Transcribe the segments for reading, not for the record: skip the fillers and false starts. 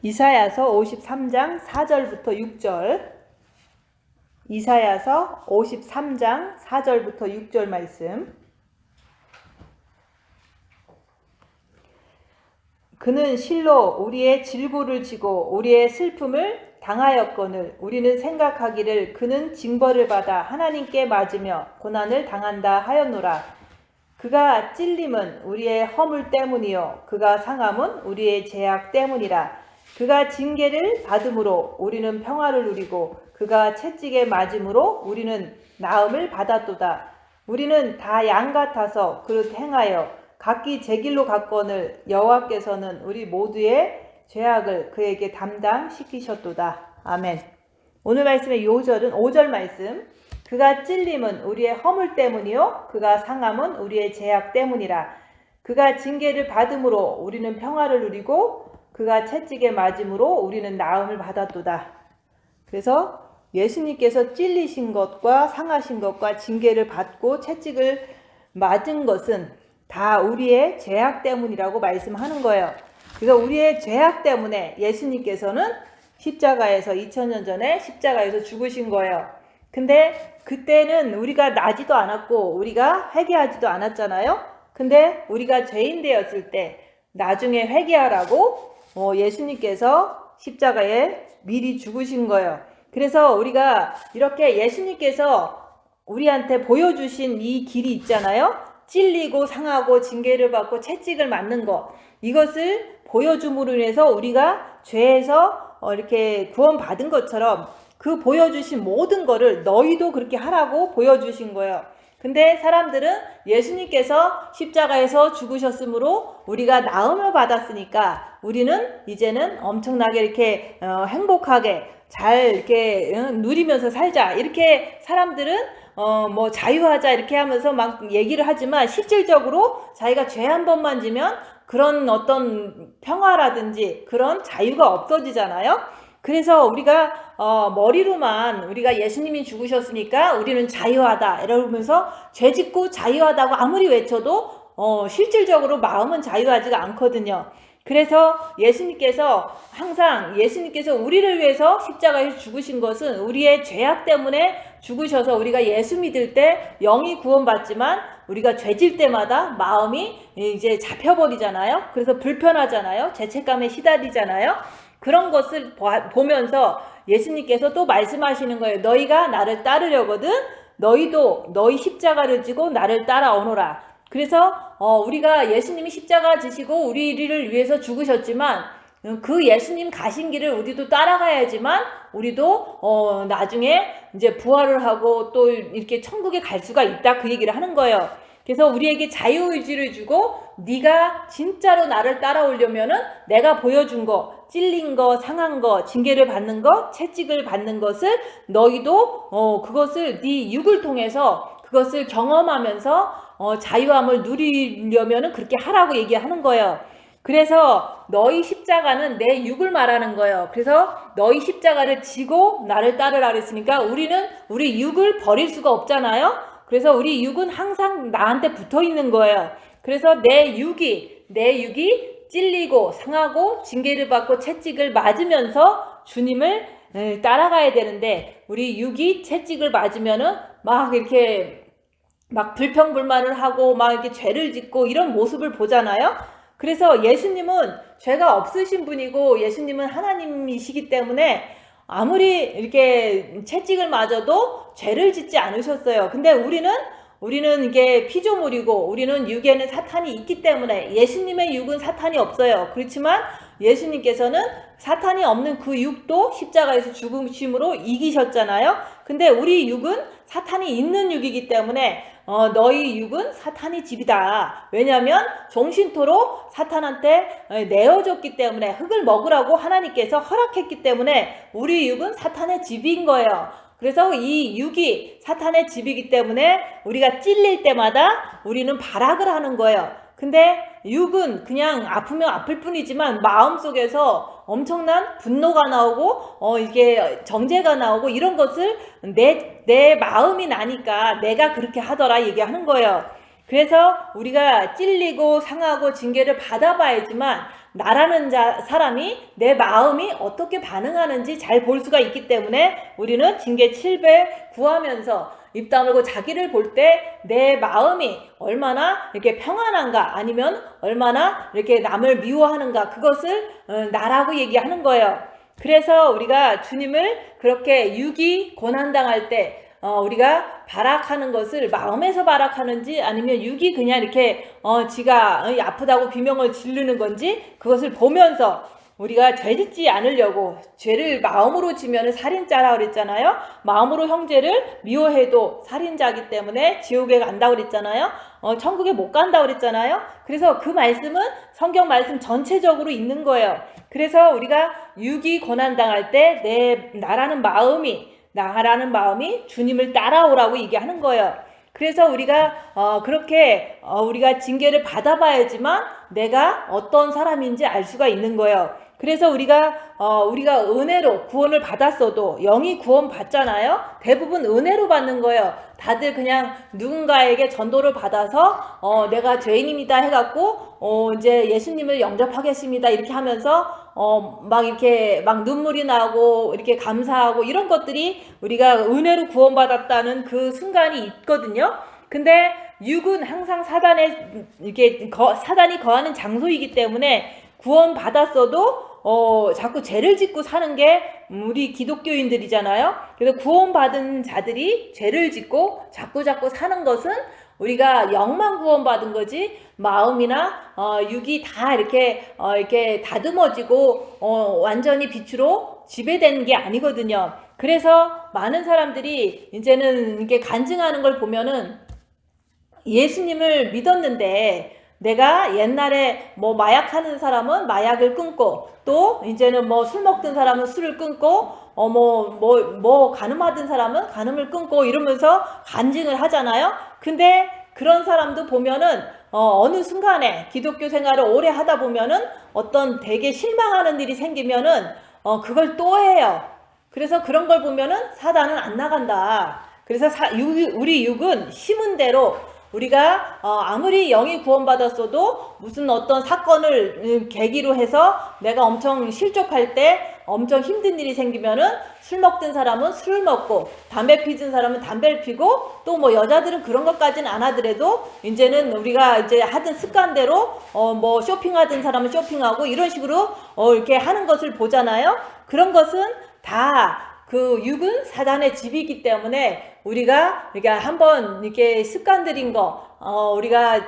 이사야서 53장 4절부터 6절. 이사야서 53장 4절부터 6절 말씀. 그는 실로 우리의 질고를 지고 우리의 슬픔을 당하였거늘 우리는 생각하기를 그는 징벌을 받아 하나님께 맞으며 고난을 당한다 하였노라. 그가 찔림은 우리의 허물 때문이요 그가 상함은 우리의 죄악 때문이라. 그가 징계를 받음으로 우리는 평화를 누리고 그가 채찍에 맞음으로 우리는 나음을 받았도다. 우리는 다 양 같아서 그릇 행하여 각기 제 길로 갔거늘 여호와께서는 우리 모두의 죄악을 그에게 담당시키셨도다. 아멘. 오늘 말씀의 요절은 5절 말씀. 그가 찔림은 우리의 허물 때문이요 그가 상함은 우리의 죄악 때문이라. 그가 징계를 받음으로 우리는 평화를 누리고 그가 채찍에 맞음으로 우리는 나음을 받았도다. 그래서 예수님께서 찔리신 것과 상하신 것과 징계를 받고 채찍을 맞은 것은 다 우리의 죄악 때문이라고 말씀하는 거예요. 그래서 우리의 죄악 때문에 예수님께서는 십자가에서 2000년 전에 십자가에서 죽으신 거예요. 근데 그때는 우리가 나지도 않았고 우리가 회개하지도 않았잖아요. 근데 우리가 죄인 되었을 때 나중에 회개하라고 예수님께서 십자가에 미리 죽으신 거예요. 그래서 우리가 이렇게 예수님께서 우리한테 보여주신 이 길이 있잖아요. 찔리고 상하고 징계를 받고 채찍을 맞는 것, 이것을 보여줌으로 인해서 우리가 죄에서 이렇게 구원받은 것처럼 그 보여주신 모든 거를 너희도 그렇게 하라고 보여주신 거예요. 근데 사람들은 예수님께서 십자가에서 죽으셨으므로 우리가 나음을 받았으니까 우리는 이제는 엄청나게 이렇게 행복하게 잘 이렇게 누리면서 살자, 이렇게 사람들은 뭐 자유하자 이렇게 하면서 막 얘기를 하지만 실질적으로 자기가 죄 한 번만 지면 그런 어떤 평화라든지 그런 자유가 없어지잖아요. 그래서 우리가 머리로만 우리가 예수님이 죽으셨으니까 우리는 자유하다 이러면서 죄 짓고 자유하다고 아무리 외쳐도 실질적으로 마음은 자유하지가 않거든요. 그래서 예수님께서 항상 예수님께서 우리를 위해서 십자가에서 죽으신 것은 우리의 죄악 때문에 죽으셔서 우리가 예수 믿을 때 영이 구원받지만 우리가 죄질 때마다 마음이 이제 잡혀버리잖아요. 그래서 불편하잖아요. 죄책감에 시달리잖아요. 그런 것을 보면서 예수님께서 또 말씀하시는 거예요. 너희가 나를 따르려거든 너희도 너희 십자가를 지고 나를 따라오너라. 그래서 우리가 예수님이 십자가 지시고 우리를 위해서 죽으셨지만 그 예수님 가신 길을 우리도 따라가야지만 우리도 나중에 이제 부활을 하고 또 이렇게 천국에 갈 수가 있다, 그 얘기를 하는 거예요. 그래서 우리에게 자유의지를 주고 네가 진짜로 나를 따라오려면은 내가 보여준 거, 찔린 거, 상한 거, 징계를 받는 거, 채찍을 받는 것을 너희도 그것을 네 육을 통해서 그것을 경험하면서 자유함을 누리려면은 그렇게 하라고 얘기하는 거예요. 그래서 너희 십자가는 내 육을 말하는 거예요. 그래서 너희 십자가를 지고 나를 따르라 그랬으니까 우리는 우리 육을 버릴 수가 없잖아요. 그래서 우리 육은 항상 나한테 붙어 있는 거예요. 그래서 내 육이 찔리고 상하고 징계를 받고 채찍을 맞으면서 주님을 따라가야 되는데 우리 육이 채찍을 맞으면은 막 이렇게 막 불평불만을 하고 막 이렇게 죄를 짓고 이런 모습을 보잖아요. 그래서 예수님은 죄가 없으신 분이고 예수님은 하나님이시기 때문에 아무리 이렇게 채찍을 맞아도 죄를 짓지 않으셨어요. 근데 우리는 이게 피조물이고 우리는 육에는 사탄이 있기 때문에 예수님의 육은 사탄이 없어요. 그렇지만 예수님께서는 사탄이 없는 그 육도 십자가에서 죽으심으로 이기셨잖아요. 근데 우리 육은 사탄이 있는 육이기 때문에 너희 육은 사탄의 집이다. 왜냐하면 종신토로 사탄한테 내어줬기 때문에 흙을 먹으라고 하나님께서 허락했기 때문에 우리 육은 사탄의 집인 거예요. 그래서 이 육이 사탄의 집이기 때문에 우리가 찔릴 때마다 우리는 발악을 하는 거예요. 근데 육은 그냥 아프면 아플 뿐이지만 마음속에서 엄청난 분노가 나오고 이게 정죄가 나오고 이런 것을 내 마음이 나니까 내가 그렇게 하더라 얘기하는 거예요. 그래서 우리가 찔리고 상하고 징계를 받아봐야지만 나라는 사람이 내 마음이 어떻게 반응하는지 잘 볼 수가 있기 때문에 우리는 징계 7배 구하면서 입 다물고 자기를 볼 때 내 마음이 얼마나 이렇게 평안한가 아니면 얼마나 이렇게 남을 미워하는가 그것을 나라고 얘기하는 거예요. 그래서 우리가 주님을 그렇게 육이 고난당할 때 우리가 발악하는 것을 마음에서 발악하는지 아니면 육이 그냥 이렇게 지가 아프다고 비명을 지르는 건지 그것을 보면서 우리가 죄짓지 않으려고 죄를 마음으로 지면 살인자라 그랬잖아요. 마음으로 형제를 미워해도 살인자이기 때문에 지옥에 간다고 그랬잖아요. 천국에 못 간다고 그랬잖아요. 그래서 그 말씀은 성경 말씀 전체적으로 있는 거예요. 그래서 우리가 육이 고난당할 때 나라는 마음이 주님을 따라오라고 얘기하는 거예요. 그래서 우리가 그렇게 우리가 징계를 받아봐야지만 내가 어떤 사람인지 알 수가 있는 거예요. 그래서 우리가 은혜로 구원을 받았어도 영이 구원 받잖아요. 대부분 은혜로 받는 거예요. 다들 그냥 누군가에게 전도를 받아서 내가 죄인입니다 해갖고 이제 예수님을 영접하겠습니다 이렇게 하면서 막 이렇게 막 눈물이 나고 이렇게 감사하고 이런 것들이 우리가 은혜로 구원받았다는 그 순간이 있거든요. 근데 육은 항상 사단이 거하는 장소이기 때문에 구원받았어도 자꾸 죄를 짓고 사는 게 우리 기독교인들이잖아요. 그래서 구원받은 자들이 죄를 짓고 자꾸 사는 것은 우리가 영만 구원받은 거지 마음이나 육이 다 이렇게 다듬어지고 완전히 빛으로 지배되는 게 아니거든요. 그래서 많은 사람들이 이제는 이렇게 간증하는 걸 보면은 예수님을 믿었는데 내가 옛날에 뭐 마약하는 사람은 마약을 끊고 또 이제는 뭐 술 먹던 사람은 술을 끊고 간음하던 사람은 간음을 끊고 이러면서 간증을 하잖아요. 근데 그런 사람도 보면은 어느 순간에 기독교 생활을 오래 하다 보면은 어떤 되게 실망하는 일이 생기면은 그걸 또 해요. 그래서 그런 걸 보면은 사단은 안 나간다. 그래서 우리 육은 심은 대로 우리가 아무리 영이 구원받았어도 무슨 어떤 사건을 계기로 해서 내가 엄청 실족할 때 엄청 힘든 일이 생기면은 술 먹던 사람은 술을 먹고 담배 피던 사람은 담배를 피고 또 뭐 여자들은 그런 것까지는 안 하더라도 이제는 우리가 이제 하던 습관대로 뭐 쇼핑하던 사람은 쇼핑하고 이런 식으로 이렇게 하는 것을 보잖아요. 그런 것은 다 그 육은 사단의 집이기 때문에 우리가 한번 이렇게 습관들인 거 우리가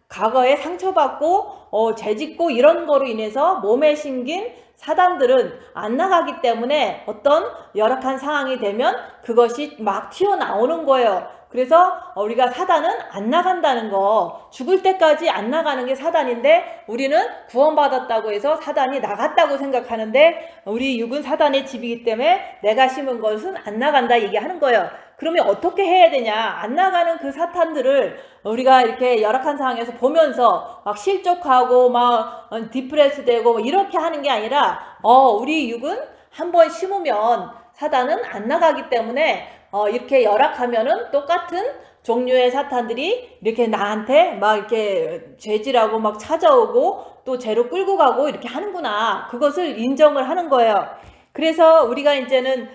과거에 상처받고 죄짓고 이런 거로 인해서 몸에 심긴 사단들은 안 나가기 때문에 어떤 열악한 상황이 되면 그것이 막 튀어나오는 거예요. 그래서 우리가 사단은 안 나간다는 거, 죽을 때까지 안 나가는 게 사단인데 우리는 구원받았다고 해서 사단이 나갔다고 생각하는데 우리 육은 사단의 집이기 때문에 내가 심은 것은 안 나간다 얘기하는 거예요. 그러면 어떻게 해야 되냐? 안 나가는 그 사탄들을 우리가 이렇게 열악한 상황에서 보면서 막 실족하고 막 디프레스 되고 이렇게 하는 게 아니라 우리 육은 한번 심으면 사단은 안 나가기 때문에 이렇게 열악하면은 똑같은 종류의 사탄들이 이렇게 나한테 막 이렇게 죄질하고 막 찾아오고 또 죄로 끌고 가고 이렇게 하는구나. 그것을 인정을 하는 거예요. 그래서 우리가 이제는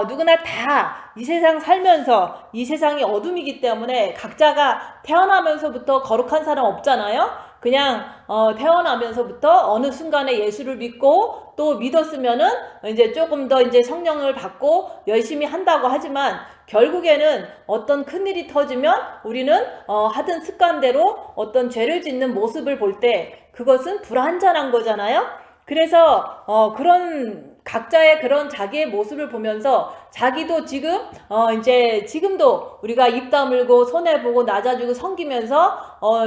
누구나 다 이 세상 살면서 이 세상이 어둠이기 때문에 각자가 태어나면서부터 거룩한 사람 없잖아요. 그냥 태어나면서부터 어느 순간에 예수를 믿고 또 믿었으면은 이제 조금 더 이제 성령을 받고 열심히 한다고 하지만 결국에는 어떤 큰일이 터지면 우리는 하던 습관대로 어떤 죄를 짓는 모습을 볼 때 그것은 불완전한 거잖아요. 그래서 그런 각자의 그런 자기의 모습을 보면서 자기도 지금도 우리가 입 다물고 손해보고 낮아지고 섬기면서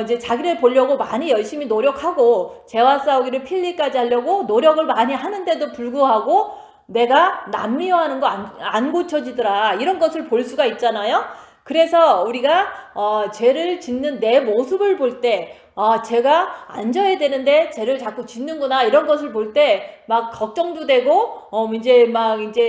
이제 자기를 보려고 많이 열심히 노력하고 죄와 싸우기를 필리까지 하려고 노력을 많이 하는데도 불구하고 내가 남 미워하는 거 안 고쳐지더라 이런 것을 볼 수가 있잖아요. 그래서 우리가 죄를 짓는 내 모습을 볼 때 제가 안 져야 되는데 죄를 자꾸 짓는구나 이런 것을 볼 때 막 걱정도 되고 이제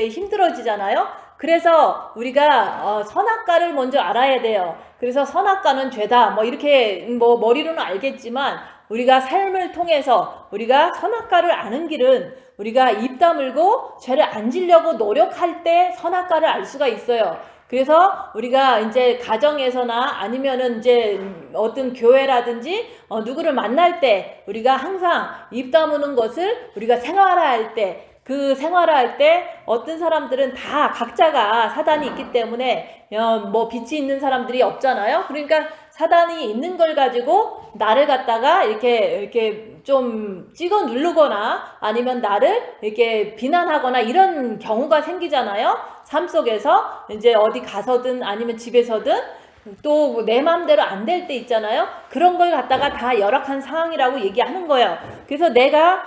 힘들어지잖아요. 그래서 우리가 선악과를 먼저 알아야 돼요. 그래서 선악과는 죄다 뭐 이렇게 뭐 머리로는 알겠지만 우리가 삶을 통해서 우리가 선악과를 아는 길은 우리가 입 다물고 죄를 안 지려고 노력할 때 선악과를 알 수가 있어요. 그래서 우리가 이제 가정에서나 아니면은 이제 어떤 교회라든지 누구를 만날 때 우리가 항상 입 다무는 것을 우리가 생활할 때 그 생활할 때 어떤 사람들은 다 각자가 사단이 있기 때문에 뭐 빛이 있는 사람들이 없잖아요. 그러니까 사단이 있는 걸 가지고 나를 갖다가 이렇게 좀 찍어 누르거나 아니면 나를 이렇게 비난하거나 이런 경우가 생기잖아요. 삶 속에서 이제 어디 가서든 아니면 집에서든 또 내 마음대로 안 될 때 있잖아요. 그런 걸 갖다가 다 열악한 상황이라고 얘기하는 거예요. 그래서 내가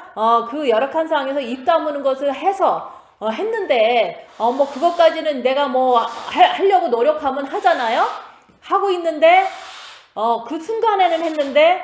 그 열악한 상황에서 입 다무는 것을 해서 했는데 뭐 그것까지는 내가 뭐 하려고 노력하면 하잖아요. 하고 있는데 그 순간에는 했는데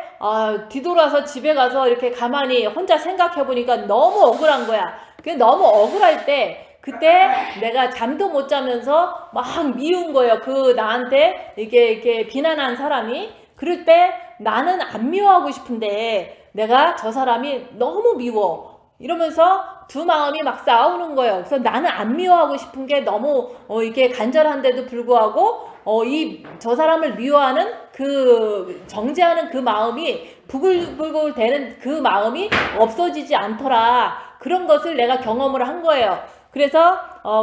뒤돌아서 집에 가서 이렇게 가만히 혼자 생각해 보니까 너무 억울한 거야. 너무 억울할 때 그때 내가 잠도 못 자면서 막 미운 거예요. 그 나한테 이렇게 비난한 사람이. 그럴 때 나는 안 미워하고 싶은데 내가 저 사람이 너무 미워. 이러면서 두 마음이 막 싸우는 거예요. 그래서 나는 안 미워하고 싶은 게 너무 이게 간절한데도 불구하고 저 사람을 미워하는 그 정죄하는 그 마음이 부글부글 되는 그 마음이 없어지지 않더라. 그런 것을 내가 경험을 한 거예요. 그래서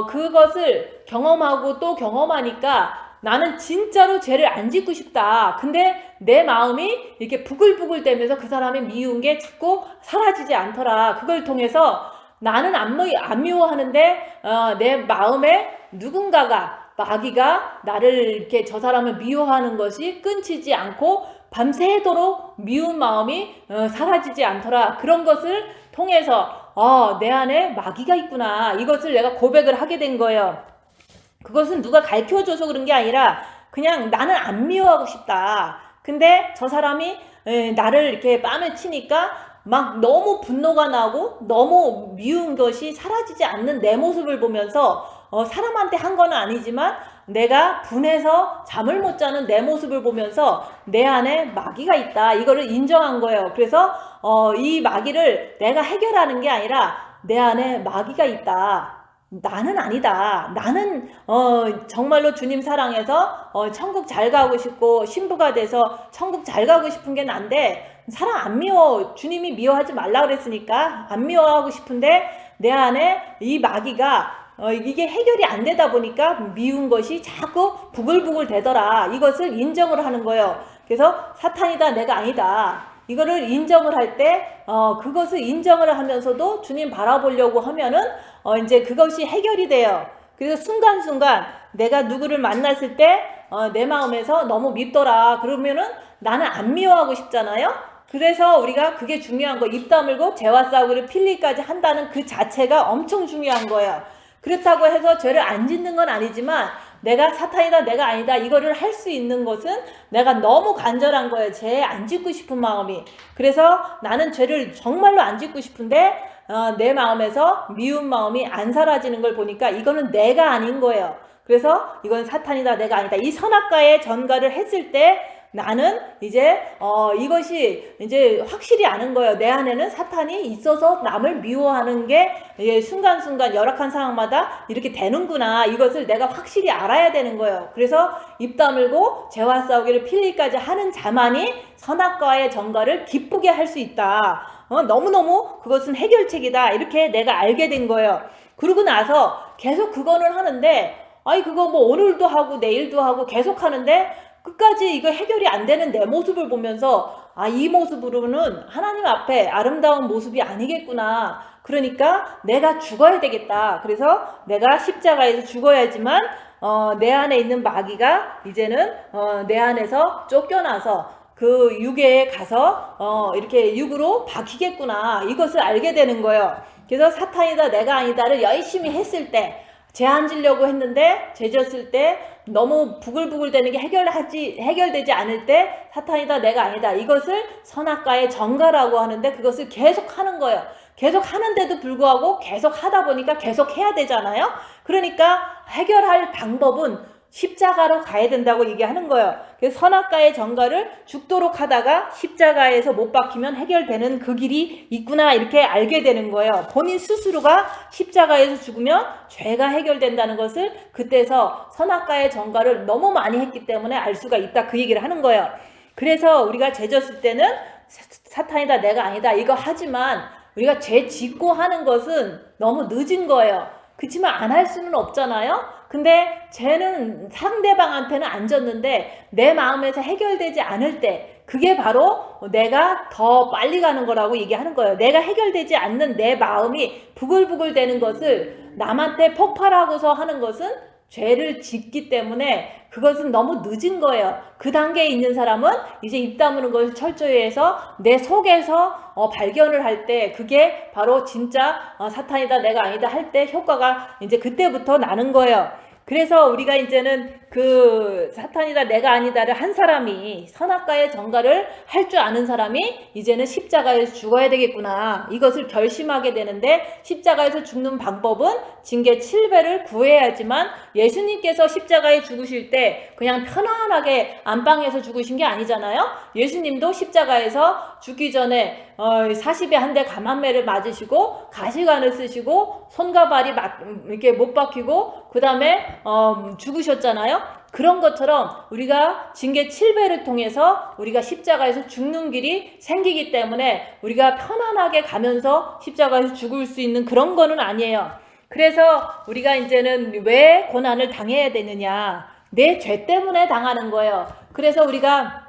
그것을 경험하고 또 경험하니까 나는 진짜로 죄를 안 짓고 싶다. 근데 내 마음이 이렇게 부글부글 되면서 그 사람이 미운 게 자꾸 사라지지 않더라. 그걸 통해서 나는 안 미워하는데 내 마음에 누군가가 마귀가 나를 이렇게 저 사람을 미워하는 것이 끊치지 않고 밤새도록 미운 마음이 사라지지 않더라. 그런 것을 통해서 내 안에 마귀가 있구나. 이것을 내가 고백을 하게 된 거예요. 그것은 누가 가르쳐줘서 그런 게 아니라 그냥 나는 안 미워하고 싶다. 근데 저 사람이 나를 이렇게 뺨을 치니까 막 너무 분노가 나고 너무 미운 것이 사라지지 않는 내 모습을 보면서 사람한테 한 건 아니지만 내가 분해서 잠을 못 자는 내 모습을 보면서 내 안에 마귀가 있다. 이거를 인정한 거예요. 그래서 이 마귀를 내가 해결하는 게 아니라 내 안에 마귀가 있다. 나는 아니다. 나는 정말로 주님 사랑해서 천국 잘 가고 싶고 신부가 돼서 천국 잘 가고 싶은 게 난데 사람 안 미워. 주님이 미워하지 말라 그랬으니까 안 미워하고 싶은데 내 안에 이 마귀가 이게 해결이 안 되다 보니까 미운 것이 자꾸 부글부글 되더라. 이것을 인정을 하는 거예요. 그래서 사탄이다 내가 아니다. 이거를 인정을 할 때 그것을 인정을 하면서도 주님 바라보려고 하면은 이제 그것이 해결이 돼요. 그래서 순간순간 내가 누구를 만났을 때 내 마음에서 너무 밉더라. 그러면은 나는 안 미워하고 싶잖아요. 그래서 우리가 그게 중요한 거. 입 다물고 죄와 싸우기를 필리까지 한다는 그 자체가 엄청 중요한 거예요. 그렇다고 해서 죄를 안 짓는 건 아니지만 내가 사탄이다 내가 아니다 이거를 할 수 있는 것은 내가 너무 간절한 거예요. 죄 안 짓고 싶은 마음이. 그래서 나는 죄를 정말로 안 짓고 싶은데 내 마음에서 미운 마음이 안 사라지는 걸 보니까 이거는 내가 아닌 거예요. 그래서 이건 사탄이다 내가 아니다. 이 선악과에 전가를 했을 때 나는 이제 이것이 이제 확실히 아는 거예요. 내 안에는 사탄이 있어서 남을 미워하는 게 순간순간 열악한 상황마다 이렇게 되는구나. 이것을 내가 확실히 알아야 되는 거예요. 그래서 입 다물고 죄와 싸우기를 필리까지 하는 자만이 선악과의 전가를 기쁘게 할 수 있다. 너무너무 그것은 해결책이다. 이렇게 내가 알게 된 거예요. 그러고 나서 계속 그거는 하는데 그거 뭐 오늘도 하고 내일도 하고 계속 하는데 끝까지 이거 해결이 안 되는 내 모습을 보면서 이 모습으로는 하나님 앞에 아름다운 모습이 아니겠구나. 그러니까 내가 죽어야 되겠다. 그래서 내가 십자가에서 죽어야지만 내 안에 있는 마귀가 이제는 내 안에서 쫓겨나서 그 육에 가서 이렇게 육으로 박히겠구나. 이것을 알게 되는 거예요. 그래서 사탄이다 내가 아니다를 열심히 했을 때 죄 안 지려고 했는데 죄 졌을 때 너무 부글부글 되는 게 해결되지 않을 때 사탄이다 내가 아니다. 이것을 선악과의 전가라고 하는데 그것을 계속 하는 거예요. 계속 하는데도 불구하고 계속 하다 보니까 계속 해야 되잖아요. 그러니까 해결할 방법은 십자가로 가야 된다고 얘기하는 거예요. 그래서 선악과의 전과를 죽도록 하다가 십자가에서 못 박히면 해결되는 그 길이 있구나 이렇게 알게 되는 거예요. 본인 스스로가 십자가에서 죽으면 죄가 해결된다는 것을 그때서 선악과의 전과를 너무 많이 했기 때문에 알 수가 있다 그 얘기를 하는 거예요. 그래서 우리가 죄 졌을 때는 사탄이다 내가 아니다 이거 하지만 우리가 죄 짓고 하는 것은 너무 늦은 거예요. 그렇지만 안 할 수는 없잖아요. 근데 죄는 상대방한테는 안 졌는데 내 마음에서 해결되지 않을 때 그게 바로 내가 더 빨리 가는 거라고 얘기하는 거예요. 내가 해결되지 않는 내 마음이 부글부글 되는 것을 남한테 폭발하고서 하는 것은 죄를 짓기 때문에 그것은 너무 늦은 거예요. 그 단계에 있는 사람은 이제 입 다무는 것을 철저히 해서 내 속에서 발견을 할 때 그게 바로 진짜 사탄이다 내가 아니다 할 때 효과가 이제 그때부터 나는 거예요. 그래서 우리가 이제는 그 사탄이다 내가 아니다를 한 사람이 선악과의 전과를 할 줄 아는 사람이 이제는 십자가에서 죽어야 되겠구나 이것을 결심하게 되는데 십자가에서 죽는 방법은 징계 7배를 구해야지만 예수님께서 십자가에 죽으실 때 그냥 편안하게 안방에서 죽으신 게 아니잖아요. 예수님도 십자가에서 죽기 전에 40에 한 대 감한매를 맞으시고 가시관을 쓰시고 손과 발이 이렇게 못 박히고 그 다음에 죽으셨잖아요. 그런 것처럼 우리가 징계 7배를 통해서 우리가 십자가에서 죽는 길이 생기기 때문에 우리가 편안하게 가면서 십자가에서 죽을 수 있는 그런 거는 아니에요. 그래서 우리가 이제는 왜 고난을 당해야 되느냐? 내 죄 때문에 당하는 거예요. 그래서 우리가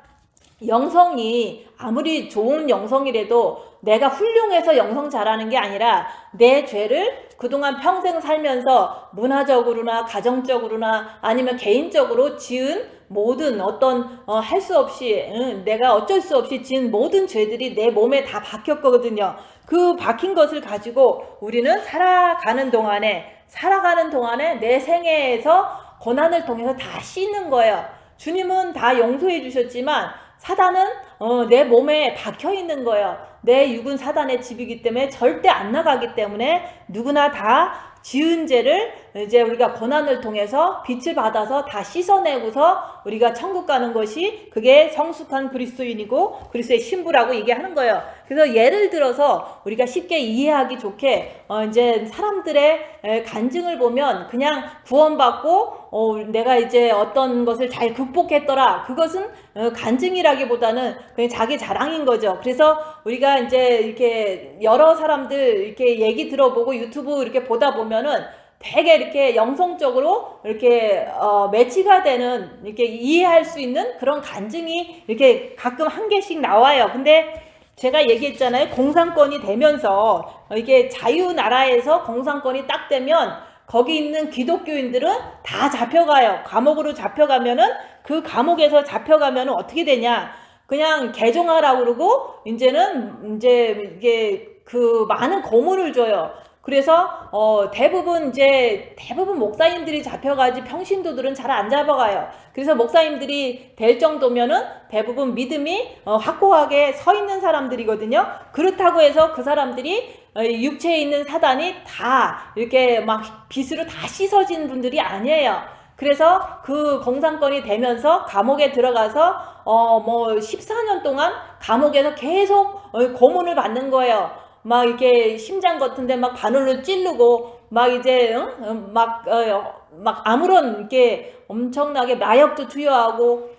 영성이 아무리 좋은 영성이라도 내가 훌륭해서 영성 잘하는 게 아니라 내 죄를 그동안 평생 살면서 문화적으로나 가정적으로나 아니면 개인적으로 지은 모든 어떤 할 수 없이 내가 어쩔 수 없이 지은 모든 죄들이 내 몸에 다 박혔거든요. 그 박힌 것을 가지고 우리는 살아가는 동안에 내 생애에서 고난을 통해서 다 씻는 거예요. 주님은 다 용서해 주셨지만 사단은 내 몸에 박혀 있는 거예요. 내 육은 사단의 집이기 때문에 절대 안 나가기 때문에 누구나 다 지은 죄를 이제 우리가 고난을 통해서 빛을 받아서 다 씻어내고서 우리가 천국 가는 것이 그게 성숙한 그리스도인이고 그리스도의 신부라고 얘기하는 거예요. 그래서 예를 들어서 우리가 쉽게 이해하기 좋게 이제 사람들의 간증을 보면 그냥 구원받고 내가 이제 어떤 것을 잘 극복했더라. 그것은 간증이라기보다는 그냥 자기 자랑인 거죠. 그래서 우리가 이제 이렇게 여러 사람들 이렇게 얘기 들어보고 유튜브 이렇게 보다 보면은 되게 이렇게 영성적으로 이렇게 매치가 되는 이렇게 이해할 수 있는 그런 간증이 이렇게 가끔 한 개씩 나와요. 근데 제가 얘기했잖아요. 공산권이 되면서 이게 자유나라에서 공산권이 딱 되면 거기 있는 기독교인들은 다 잡혀가요. 감옥으로 잡혀가면은 그 감옥에서 잡혀가면은 어떻게 되냐? 그냥 개종하라고 그러고 이제는 이게 그 많은 고문을 줘요. 그래서 대부분 목사님들이 잡혀가지 평신도들은 잘 안 잡아가요. 그래서 목사님들이 될 정도면은 대부분 믿음이 확고하게 서 있는 사람들이거든요. 그렇다고 해서 그 사람들이 육체에 있는 사단이 다 이렇게 막 빛으로 다 씻어진 분들이 아니에요. 그래서 그 공산권이 되면서 감옥에 들어가서 14년 동안 감옥에서 계속 고문을 받는 거예요. 막 이렇게 심장 같은데 막 바늘로 찌르고 막 이제 막 아무런 이렇게 엄청나게 마약도 투여하고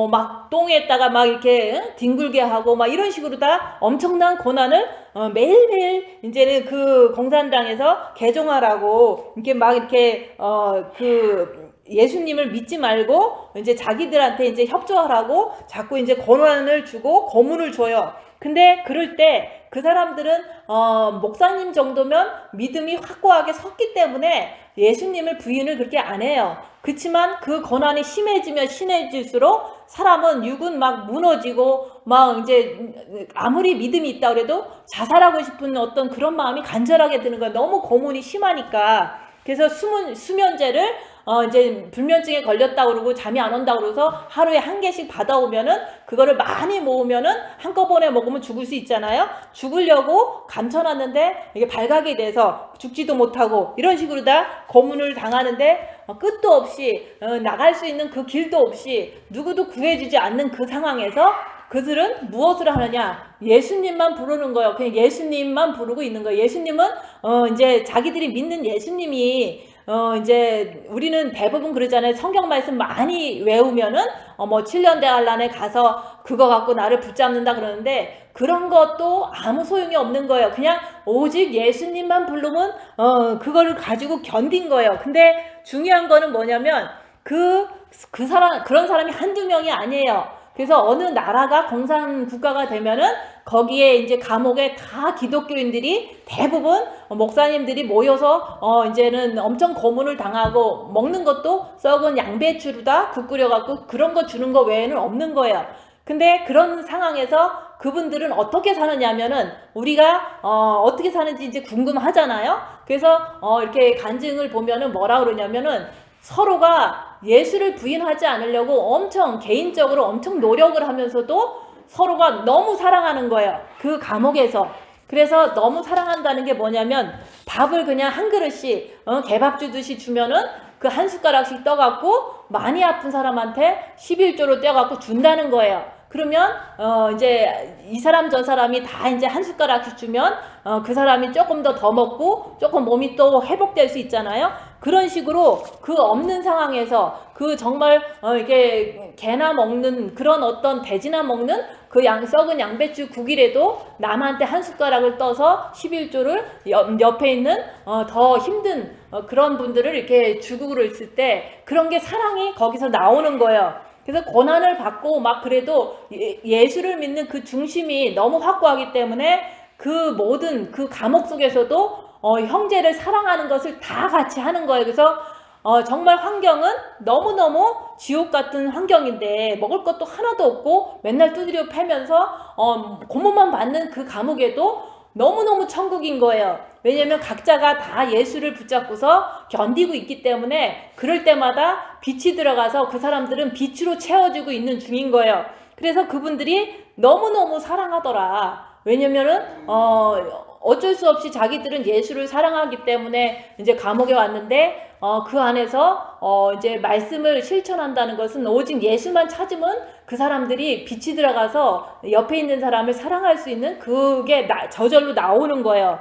막 똥에다가 막 이렇게 뒹굴게 하고 막 이런 식으로 다 엄청난 고난을 매일매일 이제는 그 공산당에서 개종하라고 이렇게 막 이렇게 그 예수님을 믿지 말고 이제 자기들한테 이제 협조하라고 자꾸 이제 권한을 주고 고문을 줘요. 근데 그럴 때 그 사람들은 목사님 정도면 믿음이 확고하게 섰기 때문에 예수님을 부인을 그렇게 안 해요. 그렇지만 그 고난이 심해지면 심해질수록 사람은 육은 막 무너지고 막 이제 아무리 믿음이 있다 그래도 자살하고 싶은 어떤 그런 마음이 간절하게 드는 거예요. 너무 고문이 심하니까. 그래서 수면제를 이제 불면증에 걸렸다 그러고 잠이 안 온다 그래서 하루에 한 개씩 받아오면은 그거를 많이 모으면은 한꺼번에 먹으면 죽을 수 있잖아요. 죽으려고 감춰놨는데 이게 발각이 돼서 죽지도 못하고 이런 식으로 다 고문을 당하는데 끝도 없이 나갈 수 있는 그 길도 없이 누구도 구해주지 않는 그 상황에서 그들은 무엇을 하느냐? 예수님만 부르는 거예요. 그냥 예수님만 부르고 있는 거예요. 예수님은 이제 자기들이 믿는 예수님이 이제 우리는 대부분 그러잖아요. 성경 말씀 많이 외우면은 뭐 7년 대환란에 가서 그거 갖고 나를 붙잡는다 그러는데 그런 것도 아무 소용이 없는 거예요. 그냥 오직 예수님만 부르면 그거를 가지고 견딘 거예요. 근데 중요한 거는 뭐냐면 그런 사람이 한두 명이 아니에요. 그래서 어느 나라가 공산 국가가 되면은 거기에 이제 감옥에 다 기독교인들이 대부분 목사님들이 모여서 이제는 엄청 고문을 당하고 먹는 것도 썩은 양배추로다 국 끓여갖고 그런 거 주는 거 외에는 없는 거예요. 근데 그런 상황에서 그분들은 어떻게 사느냐면은 우리가 어떻게 사는지 이제 궁금하잖아요. 그래서 이렇게 간증을 보면은 뭐라 그러냐면은 서로가 예수를 부인하지 않으려고 엄청 개인적으로 엄청 노력을 하면서도 서로가 너무 사랑하는 거예요. 그 감옥에서. 그래서 너무 사랑한다는 게 뭐냐면 밥을 그냥 한 그릇씩 개밥 주듯이 주면은 그 한 숟가락씩 떠갖고 많이 아픈 사람한테 11조로 떼어갖고 준다는 거예요. 그러면 이제 이 사람 저 사람이 다 이제 한 숟가락씩 주면 그 사람이 조금 더 먹고 조금 몸이 또 회복될 수 있잖아요. 그런 식으로 그 없는 상황에서 그 정말 이게 개나 먹는 그런 어떤 돼지나 먹는 그 썩은 양배추 국이라도 남한테 한 숟가락을 떠서 11조를 옆에 있는 더 힘든 그런 분들을 이렇게 주고 그랬을 때 그런 게 사랑이 거기서 나오는 거예요. 그래서 고난을 받고 막 그래도 예수를 믿는 그 중심이 너무 확고하기 때문에 그 모든 그 감옥 속에서도 형제를 사랑하는 것을 다 같이 하는 거예요. 그래서 정말 환경은 너무너무 지옥 같은 환경인데 먹을 것도 하나도 없고 맨날 두드려 패면서 고문만 받는 그 감옥에도 너무너무 천국인 거예요. 왜냐하면 각자가 다 예수를 붙잡고서 견디고 있기 때문에 그럴 때마다 빛이 들어가서 그 사람들은 빛으로 채워지고 있는 중인 거예요. 그래서 그분들이 너무너무 사랑하더라. 왜냐면은 어쩔 수 없이 자기들은 예수를 사랑하기 때문에 이제 감옥에 왔는데 그 안에서 이제 말씀을 실천한다는 것은 오직 예수만 찾으면 그 사람들이 빛이 들어가서 옆에 있는 사람을 사랑할 수 있는 그게 저절로 나오는 거예요.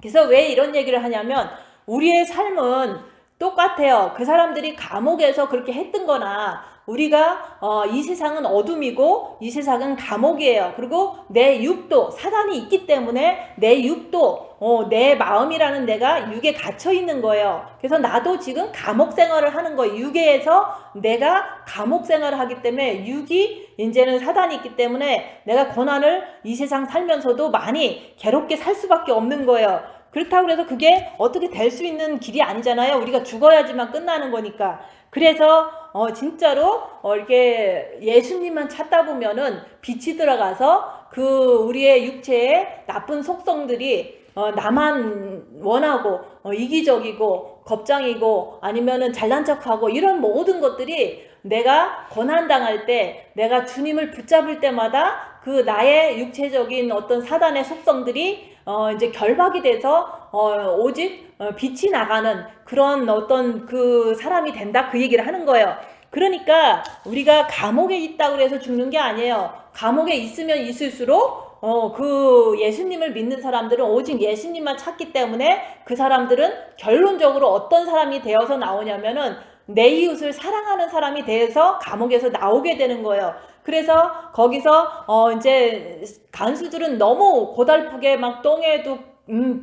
그래서 왜 이런 얘기를 하냐면 우리의 삶은 똑같아요. 그 사람들이 감옥에서 그렇게 했던 거나 우리가 이 세상은 어둠이고 이 세상은 감옥이에요. 그리고 내 육도 사단이 있기 때문에 내 육도 내 마음이라는 내가 육에 갇혀 있는 거예요. 그래서 나도 지금 감옥 생활을 하는 거예요. 육에서 내가 감옥 생활을 하기 때문에 육이 이제는 사단이 있기 때문에 내가 고난을 이 세상 살면서도 많이 괴롭게 살 수밖에 없는 거예요. 그렇다고 해서 그게 어떻게 될 수 있는 길이 아니잖아요. 우리가 죽어야지만 끝나는 거니까. 그래서 진짜로 이렇게 예수님만 찾다 보면은 빛이 들어가서 그 우리의 육체의 나쁜 속성들이 나만 원하고 이기적이고 겁장이고 아니면은 잘난 척하고 이런 모든 것들이 내가 고난당할 때 내가 주님을 붙잡을 때마다 그 나의 육체적인 어떤 사단의 속성들이 이제 결박이 돼서 오직 빛이 나가는 그런 어떤 그 사람이 된다 그 얘기를 하는 거예요. 그러니까 우리가 감옥에 있다고 해서 죽는 게 아니에요. 감옥에 있으면 있을수록 그 예수님을 믿는 사람들은 오직 예수님만 찾기 때문에 그 사람들은 결론적으로 어떤 사람이 되어서 나오냐면은 내 이웃을 사랑하는 사람이 돼서 감옥에서 나오게 되는 거예요. 그래서 거기서 이제 간수들은 너무 고달프게 막 똥에도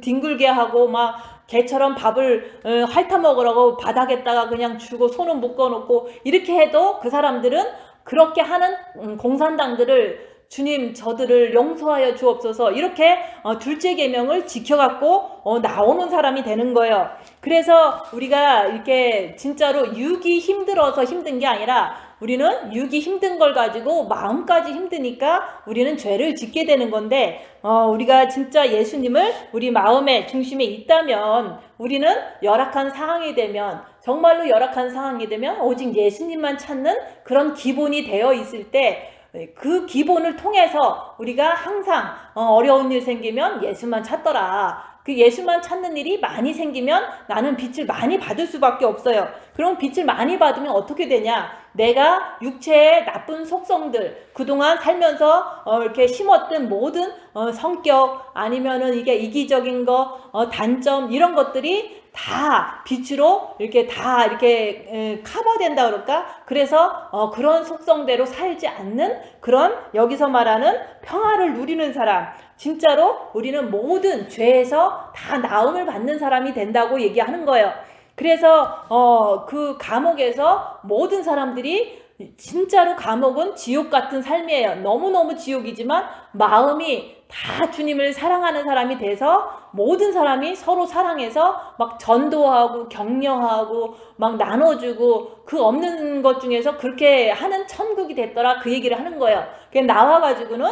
뒹굴게 하고 막 개처럼 밥을 핥아 먹으라고 바닥에다가 그냥 주고 손은 묶어놓고 이렇게 해도 그 사람들은 그렇게 하는 공산당들을 주님 저들을 용서하여 주옵소서 이렇게 둘째 계명을 지켜갖고 나오는 사람이 되는 거예요. 그래서 우리가 이렇게 진짜로 육이 힘들어서 힘든 게 아니라 우리는 육이 힘든 걸 가지고 마음까지 힘드니까 우리는 죄를 짓게 되는 건데, 우리가 진짜 예수님을 우리 마음의 중심에 있다면, 우리는 열악한 상황이 되면, 정말로 열악한 상황이 되면 오직 예수님만 찾는 그런 기본이 되어 있을 때, 그 기본을 통해서 우리가 항상 어려운 일 생기면 예수만 찾더라. 그 예수만 찾는 일이 많이 생기면 나는 빛을 많이 받을 수밖에 없어요. 그럼 빛을 많이 받으면 어떻게 되냐? 내가 육체의 나쁜 속성들, 그동안 살면서 이렇게 심었던 모든 성격, 아니면은 이게 이기적인 거, 단점, 이런 것들이 다 빛으로 이렇게 다 이렇게 커버된다 그럴까? 그래서 그런 속성대로 살지 않는 그런, 여기서 말하는 평화를 누리는 사람, 진짜로 우리는 모든 죄에서 다 나음을 받는 사람이 된다고 얘기하는 거예요. 그래서 그 감옥에서 모든 사람들이, 진짜로 감옥은 지옥 같은 삶이에요. 너무너무 지옥이지만 마음이 다 주님을 사랑하는 사람이 돼서 모든 사람이 서로 사랑해서 막 전도하고 격려하고 막 나눠주고, 그 없는 것 중에서 그렇게 하는 천국이 됐더라, 그 얘기를 하는 거예요. 그게 나와가지고는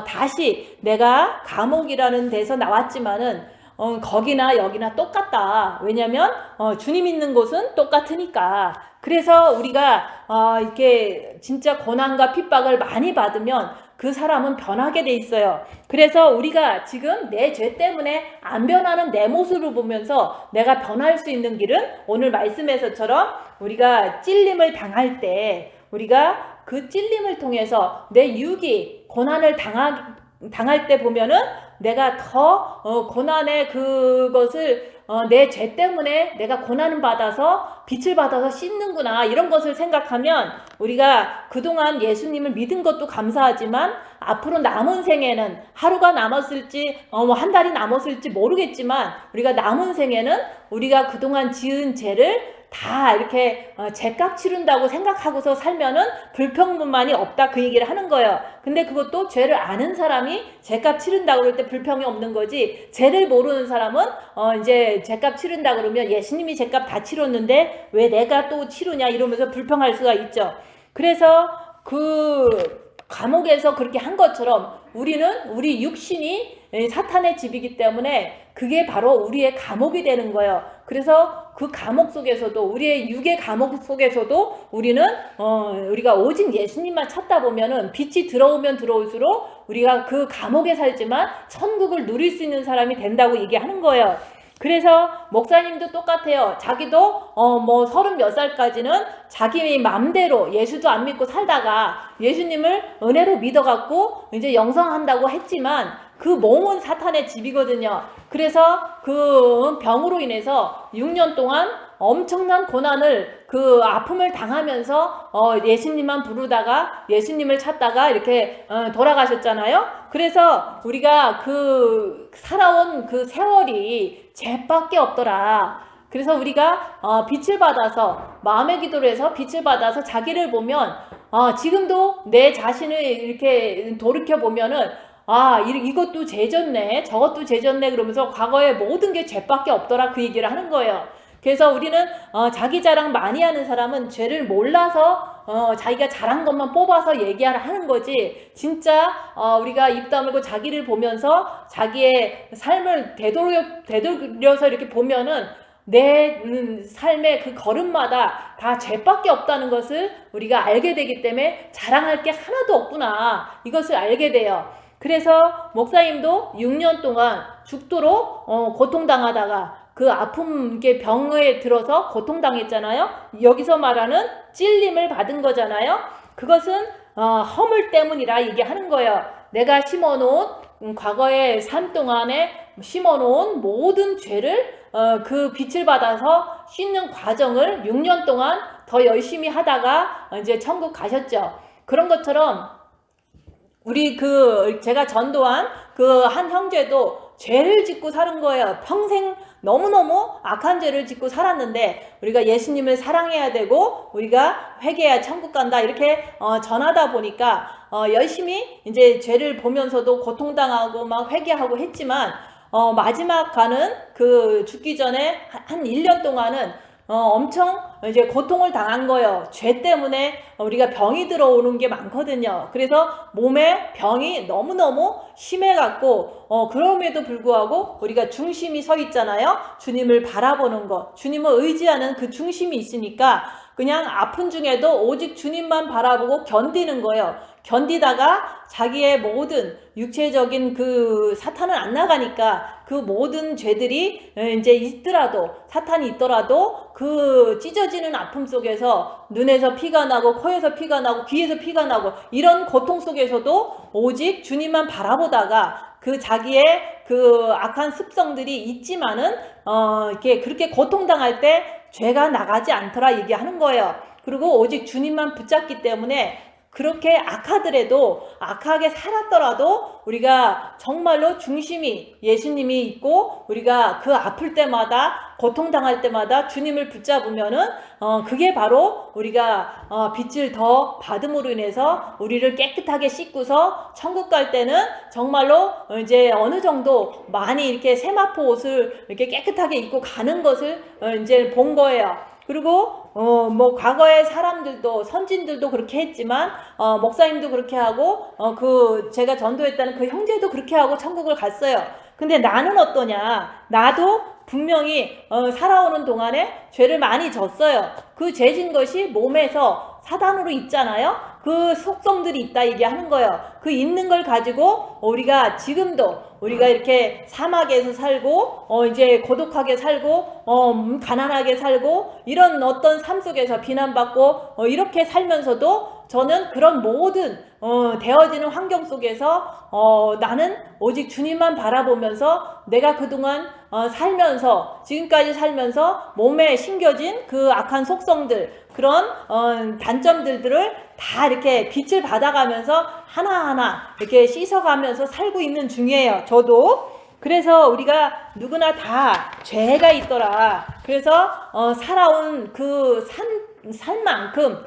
다시 내가 감옥이라는 데서 나왔지만은 거기나 여기나 똑같다. 왜냐면 주님 있는 곳은 똑같으니까. 그래서 우리가 이렇게 진짜 고난과 핍박을 많이 받으면 그 사람은 변하게 돼 있어요. 그래서 우리가 지금 내 죄 때문에 안 변하는 내 모습을 보면서 내가 변할 수 있는 길은, 오늘 말씀에서처럼 우리가 찔림을 당할 때, 우리가 그 찔림을 통해서 내 육이 고난을 당할 때 보면은 내가 더 고난의 그것을 내 죄 때문에 내가 고난을 받아서 빛을 받아서 씻는구나, 이런 것을 생각하면 우리가 그동안 예수님을 믿은 것도 감사하지만 앞으로 남은 생에는, 하루가 남았을지 한 달이 남았을지 모르겠지만, 우리가 남은 생에는 우리가 그동안 지은 죄를 다 이렇게 죄값 치른다고 생각하고서 살면은 불평만이 없다, 그 얘기를 하는 거예요. 근데 그것도 죄를 아는 사람이 죄값 치른다고 그럴 때 불평이 없는 거지, 죄를 모르는 사람은 이제 죄값 치른다 그러면 예수님이 죄값 다 치렀는데 왜 내가 또 치르냐 이러면서 불평할 수가 있죠. 그래서 그 감옥에서 그렇게 한 것처럼 우리는 우리 육신이 사탄의 집이기 때문에 그게 바로 우리의 감옥이 되는 거예요. 그래서 그 감옥 속에서도, 우리의 육의 감옥 속에서도 우리는 우리가 오직 예수님만 찾다 보면은 빛이 들어오면 들어올수록 우리가 그 감옥에 살지만 천국을 누릴 수 있는 사람이 된다고 얘기하는 거예요. 그래서 목사님도 똑같아요. 자기도 뭐 30 몇 살까지는 자기 맘대로 예수도 안 믿고 살다가 예수님을 은혜로 믿어갖고 이제 영성한다고 했지만 그 몸은 사탄의 집이거든요. 그래서 그 병으로 인해서 6년 동안 엄청난 고난을, 그 아픔을 당하면서 예수님만 부르다가 예수님을 찾다가 이렇게 돌아가셨잖아요. 그래서 우리가 그 살아온 그 세월이 죄밖에 없더라. 그래서 우리가 빛을 받아서, 마음의 기도를 해서 빛을 받아서 자기를 보면 지금도 내 자신을 이렇게 돌이켜 보면은 이것도 죄졌네, 저것도 죄졌네, 그러면서 과거에 모든 게 죄밖에 없더라, 그 얘기를 하는 거예요. 그래서 우리는 자기 자랑 많이 하는 사람은 죄를 몰라서 자기가 잘한 것만 뽑아서 얘기하라 하는 거지, 진짜 우리가 입 다물고 자기를 보면서 자기의 삶을 되돌려서 이렇게 보면은 내 삶의 그 걸음마다 다 죄밖에 없다는 것을 우리가 알게 되기 때문에 자랑할 게 하나도 없구나, 이것을 알게 돼요. 그래서 목사님도 6년 동안 죽도록 고통당하다가 그 아픔, 게 병에 들어서 고통당했잖아요. 여기서 말하는 찔림을 받은 거잖아요. 그것은 허물 때문이라 얘기하는 거예요. 내가 심어놓은 과거의 삶 동안에 심어놓은 모든 죄를 그 빛을 받아서 씻는 과정을 6년 동안 더 열심히 하다가 이제 천국 가셨죠. 그런 것처럼 우리 제가 전도한 그 한 형제도 죄를 짓고 사는 거예요. 평생 너무너무 악한 죄를 짓고 살았는데 우리가 예수님을 사랑해야 되고 우리가 회개해야 천국 간다 이렇게 전하다 보니까 열심히 이제 죄를 보면서도 고통당하고 막 회개하고 했지만 마지막 가는 그 죽기 전에 한 1년 동안은 엄청 이제 고통을 당한 거예요. 죄 때문에 우리가 병이 들어오는 게 많거든요. 그래서 몸에 병이 너무너무 심해갖고 그럼에도 불구하고 우리가 중심이 서 있잖아요. 주님을 바라보는 것, 주님을 의지하는 그 중심이 있으니까 그냥 아픈 중에도 오직 주님만 바라보고 견디는 거예요. 견디다가 자기의 모든 육체적인 그 사탄은 안 나가니까 그 모든 죄들이 이제 있더라도, 사탄이 있더라도 그 찢어지는 아픔 속에서 눈에서 피가 나고 코에서 피가 나고 귀에서 피가 나고 이런 고통 속에서도 오직 주님만 바라보다가 그 자기의 그 악한 습성들이 있지만은 이렇게 그렇게 고통당할 때 죄가 나가지 않더라 얘기하는 거예요. 그리고 오직 주님만 붙잡기 때문에 그렇게 악하더라도, 악하게 살았더라도 우리가 정말로 중심이 예수님이 있고 우리가 그 아플 때마다 고통당할 때마다 주님을 붙잡으면은 그게 바로 우리가 빛을 더 받음으로 인해서 우리를 깨끗하게 씻고서 천국 갈 때는 정말로 이제 어느 정도 많이 이렇게 세마포 옷을 이렇게 깨끗하게 입고 가는 것을 이제 본 거예요. 그리고 뭐 과거의 사람들도 선진들도 그렇게 했지만 목사님도 그렇게 하고 그 제가 전도했다는 그 형제도 그렇게 하고 천국을 갔어요. 근데 나는 어떠냐? 나도 분명히 살아오는 동안에 죄를 많이 졌어요. 그 죄진 것이 몸에서 사단으로 있잖아요. 그 속성들이 있다 얘기하는 거예요. 그 있는 걸 가지고 우리가 지금도 우리가 이렇게 사막에서 살고 이제 고독하게 살고 가난하게 살고 이런 어떤 삶 속에서 비난받고 이렇게 살면서도 저는 그런 모든 되어지는 환경 속에서 나는 오직 주님만 바라보면서 내가 그동안 살면서 지금까지 살면서 몸에 심겨진 그 악한 속성들 그런 단점들을 다 이렇게 빛을 받아가면서 하나하나 이렇게 씻어가면서 살고 있는 중이에요. 저도. 그래서 우리가 누구나 다 죄가 있더라. 그래서 살아온 그 삶만큼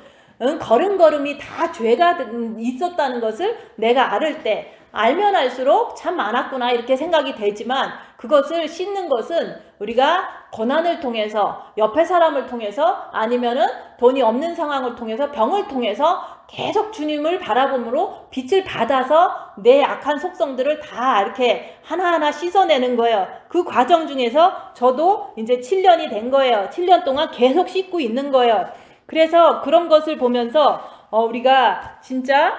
걸음걸음이 다 죄가 있었다는 것을 내가 알을 때 알면 알수록 참 많았구나 이렇게 생각이 되지만 그것을 씻는 것은 우리가 고난을 통해서 옆에 사람을 통해서 아니면은 돈이 없는 상황을 통해서 병을 통해서 계속 주님을 바라봄으로 빛을 받아서 내 악한 속성들을 다 이렇게 하나하나 씻어내는 거예요. 그 과정 중에서 저도 이제 7년이 된 거예요. 7년 동안 계속 씻고 있는 거예요. 그래서 그런 것을 보면서 우리가 진짜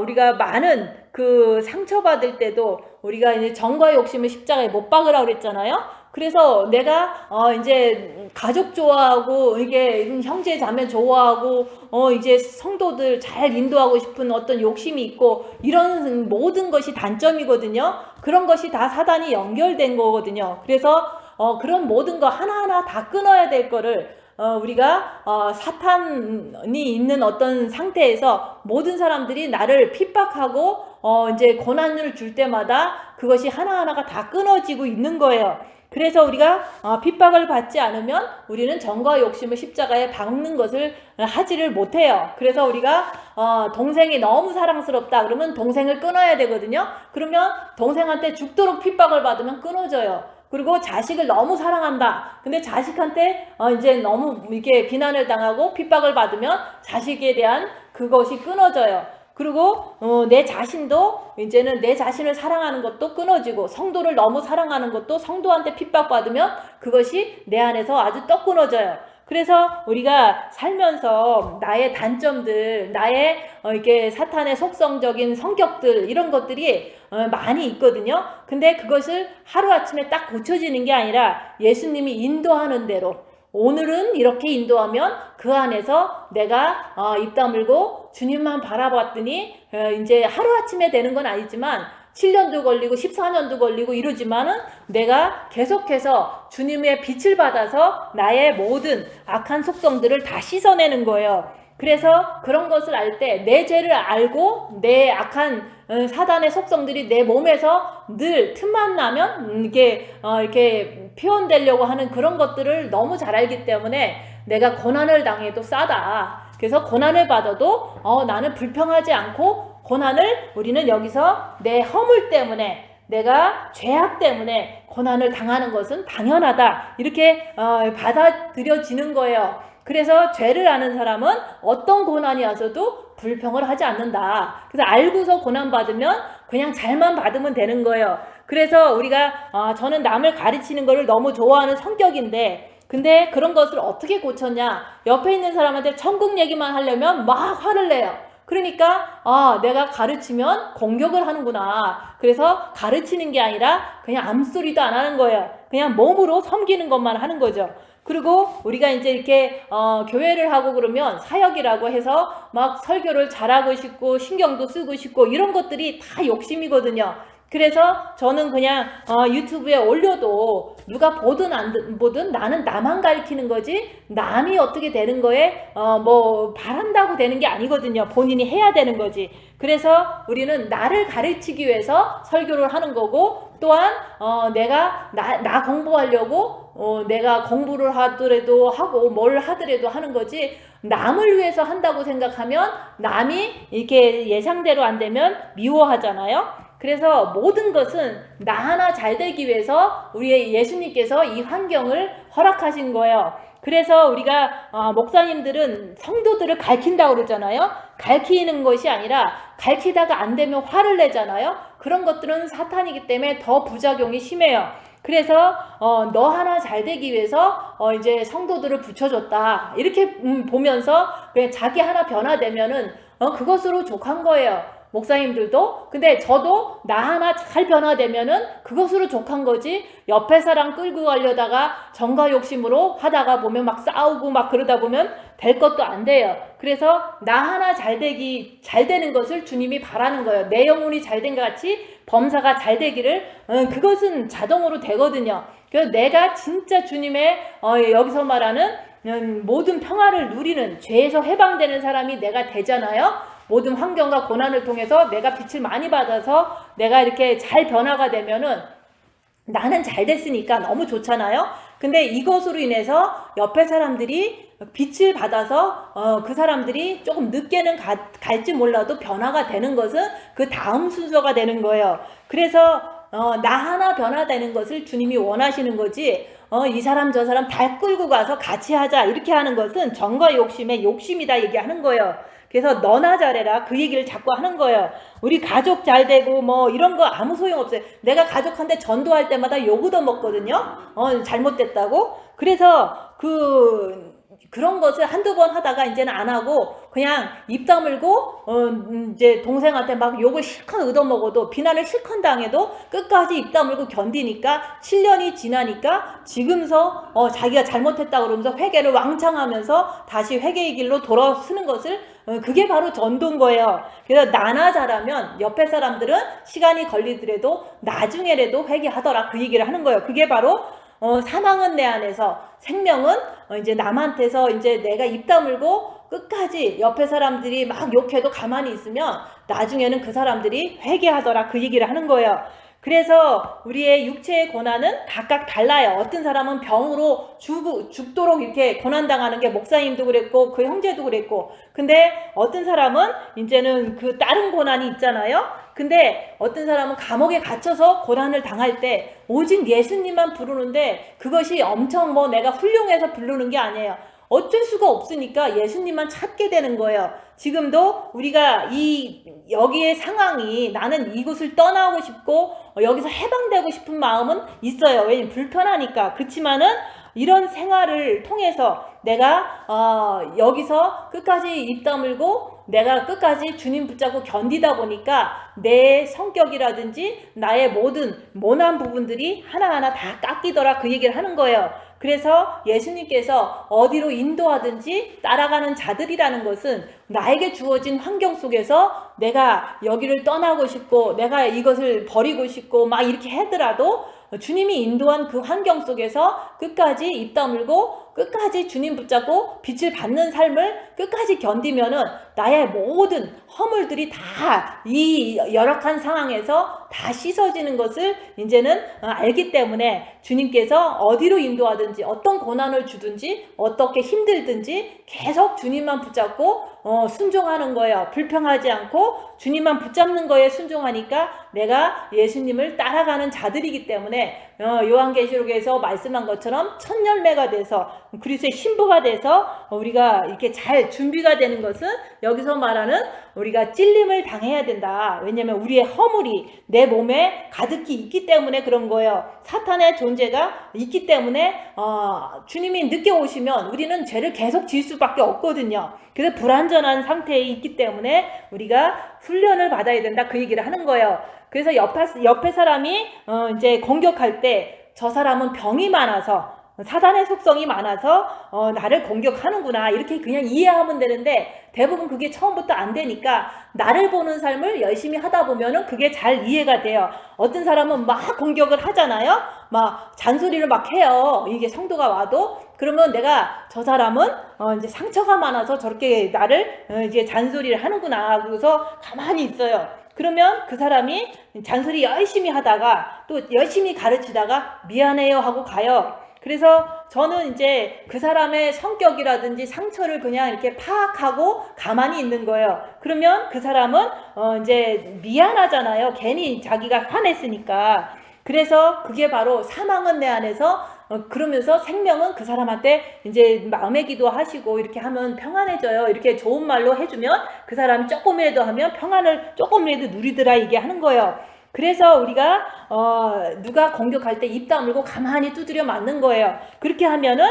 우리가 많은 그 상처받을 때도 우리가 이제 정과 욕심을 십자가에 못 박으라고 그랬잖아요. 그래서 내가 이제 가족 좋아하고 이게 형제 자매 좋아하고 이제 성도들 잘 인도하고 싶은 어떤 욕심이 있고 이런 모든 것이 단점이거든요. 그런 것이 다 사단이 연결된 거거든요. 그래서 그런 모든 거 하나하나 다 끊어야 될 거를 우리가 사탄이 있는 어떤 상태에서 모든 사람들이 나를 핍박하고 이제 고난을 줄 때마다 그것이 하나하나가 다 끊어지고 있는 거예요. 그래서 우리가 핍박을 받지 않으면 우리는 정과 욕심을 십자가에 박는 것을 하지를 못해요. 그래서 우리가 동생이 너무 사랑스럽다 그러면 동생을 끊어야 되거든요. 그러면 동생한테 죽도록 핍박을 받으면 끊어져요. 그리고 자식을 너무 사랑한다. 근데 자식한테 이제 너무 이렇게 비난을 당하고 핍박을 받으면 자식에 대한 그것이 끊어져요. 그리고 내 자신도 이제는 내 자신을 사랑하는 것도 끊어지고 성도를 너무 사랑하는 것도 성도한테 핍박받으면 그것이 내 안에서 아주 또 끊어져요. 그래서 우리가 살면서 나의 단점들, 나의 이렇게 사탄의 속성적인 성격들 이런 것들이 많이 있거든요. 근데 그것을 하루아침에 딱 고쳐지는 게 아니라 예수님이 인도하는 대로 오늘은 이렇게 인도하면 그 안에서 내가 입 다물고 주님만 바라봤더니 이제 하루아침에 되는 건 아니지만 7년도 걸리고 14년도 걸리고 이러지만은 내가 계속해서 주님의 빛을 받아서 나의 모든 악한 속성들을 다 씻어내는 거예요. 그래서 그런 것을 알 때 내 죄를 알고 내 악한 사단의 속성들이 내 몸에서 늘 틈만 나면 이렇게 표현되려고 하는 그런 것들을 너무 잘 알기 때문에 내가 고난을 당해도 싸다. 그래서 고난을 받아도 나는 불평하지 않고 고난을 우리는 여기서 내 허물 때문에 내가 죄악 때문에 고난을 당하는 것은 당연하다. 이렇게 받아들여지는 거예요. 그래서 죄를 아는 사람은 어떤 고난이 와서도 불평을 하지 않는다. 그래서 알고서 고난받으면 그냥 잘만 받으면 되는 거예요. 그래서 우리가 저는 남을 가르치는 거를 너무 좋아하는 성격인데, 근데 그런 것을 어떻게 고쳤냐? 옆에 있는 사람한테 천국 얘기만 하려면 막 화를 내요. 그러니까 내가 가르치면 공격을 하는구나. 그래서 가르치는 게 아니라 그냥 암소리도 안 하는 거예요. 그냥 몸으로 섬기는 것만 하는 거죠. 그리고 우리가 이제 이렇게 교회를 하고 그러면 사역이라고 해서 막 설교를 잘하고 싶고 신경도 쓰고 싶고 이런 것들이 다 욕심이거든요. 그래서 저는 그냥 유튜브에 올려도 누가 보든 안 보든 나는 나만 가르치는 거지 남이 어떻게 되는 거에 뭐 바란다고 되는 게 아니거든요. 본인이 해야 되는 거지. 그래서 우리는 나를 가르치기 위해서 설교를 하는 거고, 또한 내가 나 공부하려고 내가 공부를 하더라도 하고 뭘 하더라도 하는 거지, 남을 위해서 한다고 생각하면 남이 이렇게 예상대로 안 되면 미워하잖아요. 그래서 모든 것은 나 하나 잘 되기 위해서 우리 예수님께서 이 환경을 허락하신 거예요. 그래서 우리가 목사님들은 성도들을 가르친다고 그러잖아요. 가르치는 것이 아니라 가르치다가 안 되면 화를 내잖아요. 그런 것들은 사탄이기 때문에 더 부작용이 심해요. 그래서 너 하나 잘 되기 위해서 이제 성도들을 붙여줬다. 이렇게 보면서 그냥 자기 하나 변화되면은 그것으로 족한 거예요. 목사님들도. 근데 저도 나 하나 잘 변화되면은 그것으로 족한 거지, 옆에 사람 끌고 가려다가 정가 욕심으로 하다가 보면 막 싸우고 막 그러다 보면 될 것도 안 돼요. 그래서 나 하나 잘 되는 것을 주님이 바라는 거예요. 내 영혼이 잘 된 것 같이 범사가 잘 되기를, 그것은 자동으로 되거든요. 그래서 내가 진짜 주님의 여기서 말하는 모든 평화를 누리는, 죄에서 해방되는 사람이 내가 되잖아요. 모든 환경과 고난을 통해서 내가 빛을 많이 받아서 내가 이렇게 잘 변화가 되면은 나는 잘 됐으니까 너무 좋잖아요. 근데 이것으로 인해서 옆에 사람들이 빛을 받아서 그 사람들이 조금 늦게는 갈지 몰라도 변화가 되는 것은 그 다음 순서가 되는 거예요. 그래서 나 하나 변화되는 것을 주님이 원하시는 거지, 이 사람 저 사람 다 끌고 가서 같이 하자 이렇게 하는 것은 정과 욕심의 욕심이다 얘기하는 거예요. 그래서 너나 잘해라 그 얘기를 자꾸 하는 거예요. 우리 가족 잘 되고 뭐 이런 거 아무 소용없어요. 내가 가족한테 전도할 때마다 욕 얻어먹거든요. 잘못됐다고. 그래서 그런 것을 한두 번 하다가 이제는 안 하고 그냥 입 다물고 이제 동생한테 막 욕을 실컷 얻어먹어도, 비난을 실컷 당해도 끝까지 입 다물고 견디니까 7년이 지나니까 지금서 자기가 잘못했다 그러면서 회개를 왕창하면서 다시 회개의 길로 돌아서는 것을, 그게 바로 전도인 거예요. 그래서 나나 잘하면 옆에 사람들은 시간이 걸리더라도 나중에라도 회개하더라 그 얘기를 하는 거예요. 그게 바로 사망은 내 안에서, 생명은 이제 남한테서, 이제 내가 입 다물고 끝까지 옆에 사람들이 막 욕해도 가만히 있으면 나중에는 그 사람들이 회개하더라 그 얘기를 하는 거예요. 그래서 우리의 육체의 고난은 각각 달라요. 어떤 사람은 병으로 죽도록 이렇게 고난당하는 게 목사님도 그랬고 그 형제도 그랬고, 근데 어떤 사람은 이제는 그 다른 고난이 있잖아요. 근데 어떤 사람은 감옥에 갇혀서 고난을 당할 때 오직 예수님만 부르는데 그것이 엄청 뭐 내가 훌륭해서 부르는 게 아니에요. 어쩔 수가 없으니까 예수님만 찾게 되는 거예요. 지금도 우리가 여기의 상황이, 나는 이곳을 떠나고 싶고 여기서 해방되고 싶은 마음은 있어요. 왜냐면 불편하니까. 그렇지만은 이런 생활을 통해서 내가 여기서 끝까지 입 다물고 내가 끝까지 주님 붙잡고 견디다 보니까 내 성격이라든지 나의 모든 모난 부분들이 하나하나 다 깎이더라 그 얘기를 하는 거예요. 그래서 예수님께서 어디로 인도하든지 따라가는 자들이라는 것은 나에게 주어진 환경 속에서 내가 여기를 떠나고 싶고 내가 이것을 버리고 싶고 막 이렇게 하더라도 주님이 인도한 그 환경 속에서 끝까지 입 다물고 끝까지 주님 붙잡고 빛을 받는 삶을 끝까지 견디면은 나의 모든 허물들이 다 이 열악한 상황에서 다 씻어지는 것을 이제는 알기 때문에 주님께서 어디로 인도하든지 어떤 고난을 주든지 어떻게 힘들든지 계속 주님만 붙잡고 순종하는 거예요. 불평하지 않고 주님만 붙잡는 거에 순종하니까 내가 예수님을 따라가는 자들이기 때문에 요한계시록에서 말씀한 것처럼 첫 열매가 돼서 그리스도의 신부가 돼서 우리가 이렇게 잘 준비가 되는 것은 여기서 말하는 우리가 찔림을 당해야 된다. 왜냐하면 우리의 허물이 내 몸에 가득히 있기 때문에 그런 거예요. 사탄의 존재가 있기 때문에 주님이 늦게 오시면 우리는 죄를 계속 지을 수밖에 없거든요. 그래서 불완전한 상태에 있기 때문에 우리가 훈련을 받아야 된다, 그 얘기를 하는 거예요. 그래서 옆에 사람이 이제 공격할 때 저 사람은 병이 많아서 사단의 속성이 많아서 나를 공격하는구나 이렇게 그냥 이해하면 되는데 대부분 그게 처음부터 안 되니까 나를 보는 삶을 열심히 하다 보면은 그게 잘 이해가 돼요. 어떤 사람은 막 공격을 하잖아요. 막 잔소리를 막 해요. 이게 성도가 와도. 그러면 내가 저 사람은 이제 상처가 많아서 저렇게 나를 이제 잔소리를 하는구나. 그래서 가만히 있어요. 그러면 그 사람이 잔소리 열심히 하다가 또 열심히 가르치다가 미안해요 하고 가요. 그래서 저는 이제 그 사람의 성격이라든지 상처를 그냥 이렇게 파악하고 가만히 있는 거예요. 그러면 그 사람은 이제 미안하잖아요. 괜히 자기가 화냈으니까. 그래서 그게 바로 사망은 내 안에서 그러면서 생명은 그 사람한테 이제 마음의 기도하시고 이렇게 하면 평안해져요. 이렇게 좋은 말로 해주면 그 사람이 조금이라도 하면 평안을 조금이라도 누리더라 이게 하는 거예요. 그래서 우리가 누가 공격할 때 입 다물고 가만히 두드려 맞는 거예요. 그렇게 하면은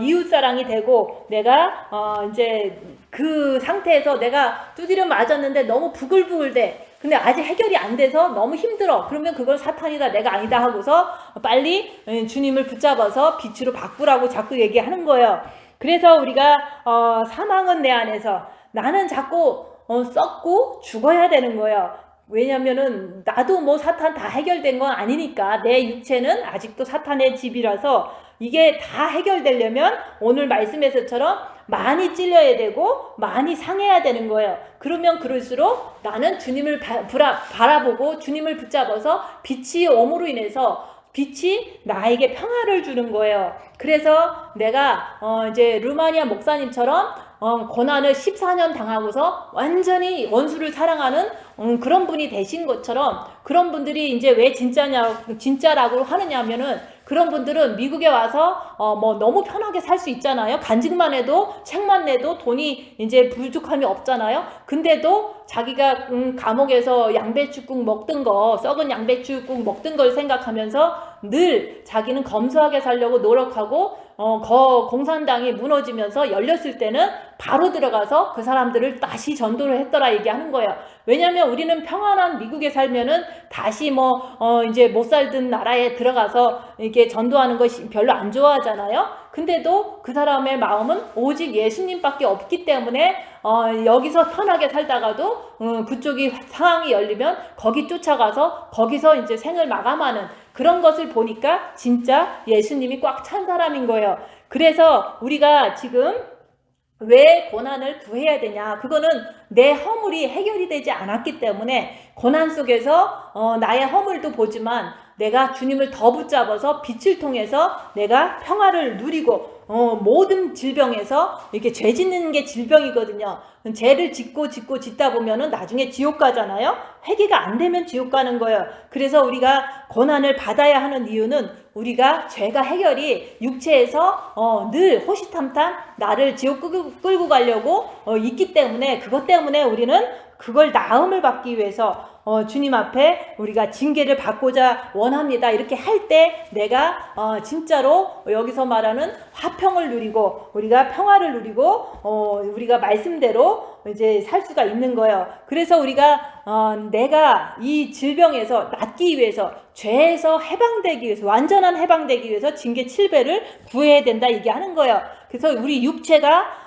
이웃사랑이 되고 내가 이제 그 상태에서 내가 두드려 맞았는데 너무 부글부글돼. 근데 아직 해결이 안 돼서 너무 힘들어. 그러면 그걸 사탄이다 내가 아니다 하고서 빨리 주님을 붙잡아서 빛으로 바꾸라고 자꾸 얘기하는 거예요. 그래서 우리가 사망은 내 안에서 나는 자꾸 썩고 죽어야 되는 거예요. 왜냐면은 나도 뭐 사탄 다 해결된 건 아니니까 내 육체는 아직도 사탄의 집이라서 이게 다 해결되려면 오늘 말씀에서처럼 많이 찔려야 되고 많이 상해야 되는 거예요. 그러면 그럴수록 나는 주님을 바라보고 주님을 붙잡아서 빛이 옴으로 인해서 빛이 나에게 평화를 주는 거예요. 그래서 내가 이제 루마니아 목사님처럼 고난을 14년 당하고서 완전히 원수를 사랑하는 그런 분이 되신 것처럼 그런 분들이 이제 왜 진짜라고 하느냐면은 그런 분들은 미국에 와서 뭐 너무 편하게 살 수 있잖아요. 간직만 해도 책만 내도 돈이 이제 부족함이 없잖아요. 근데도 자기가 감옥에서 양배추국 먹던 거, 썩은 양배추국 먹던 걸 생각하면서 늘 자기는 검소하게 살려고 노력하고 공산당이 무너지면서 열렸을 때는 바로 들어가서 그 사람들을 다시 전도를 했더라 얘기하는 거예요. 왜냐하면 우리는 평안한 미국에 살면은 다시 이제 못 살던 나라에 들어가서 이렇게 전도하는 것이 별로 안 좋아하잖아요. 근데도 그 사람의 마음은 오직 예수님밖에 없기 때문에 여기서 편하게 살다가도 그쪽이 상황이 열리면 거기 쫓아가서 거기서 이제 생을 마감하는 그런 것을 보니까 진짜 예수님이 꽉 찬 사람인 거예요. 그래서 우리가 지금 왜 고난을 구해야 되냐? 그거는 내 허물이 해결이 되지 않았기 때문에 고난 속에서 나의 허물도 보지만 내가 주님을 더 붙잡아서 빛을 통해서 내가 평화를 누리고 모든 질병에서 이렇게 죄 짓는 게 질병이거든요. 죄를 짓다 보면은 나중에 지옥 가잖아요. 회개가 안 되면 지옥 가는 거예요. 그래서 우리가 고난을 받아야 하는 이유는 우리가 죄가 해결이 육체에서 늘 호시탐탐 나를 지옥 끌고 가려고 있기 때문에 그것 때문에 우리는 그걸 나음을 받기 위해서 주님 앞에 우리가 징계를 받고자 원합니다. 이렇게 할 때 내가 진짜로 여기서 말하는 화평을 누리고 우리가 평화를 누리고 우리가 말씀대로 이제 살 수가 있는 거예요. 그래서 우리가 내가 이 질병에서 낫기 위해서 죄에서 해방되기 위해서 완전한 해방되기 위해서 징계 7배를 구해야 된다 얘기하는 거예요. 그래서 우리 육체가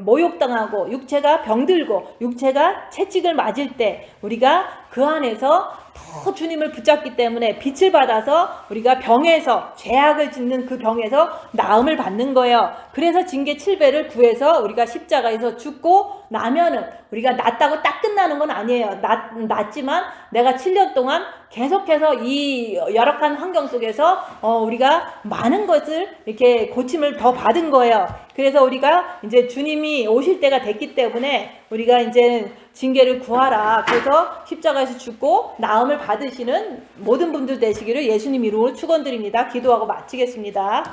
모욕당하고 육체가 병들고 육체가 채찍을 맞을 때 우리가 그 안에서 더 주님을 붙잡기 때문에 빛을 받아서 우리가 병에서 죄악을 짓는 그 병에서 나음을 받는 거예요. 그래서 징계 7배를 구해서 우리가 십자가에서 죽고 나면은 우리가 낫다고 딱 끝나는 건 아니에요. 낫지만 내가 7년 동안 계속해서 이 열악한 환경 속에서 우리가 많은 것을 이렇게 고침을 더 받은 거예요. 그래서 우리가 이제 주님이 오실 때가 됐기 때문에 우리가 이제 징계를 구하라. 그래서 십자가에서 죽고 나음을 받으시는 모든 분들 되시기를 예수님 이름으로 축원드립니다. 기도하고 마치겠습니다.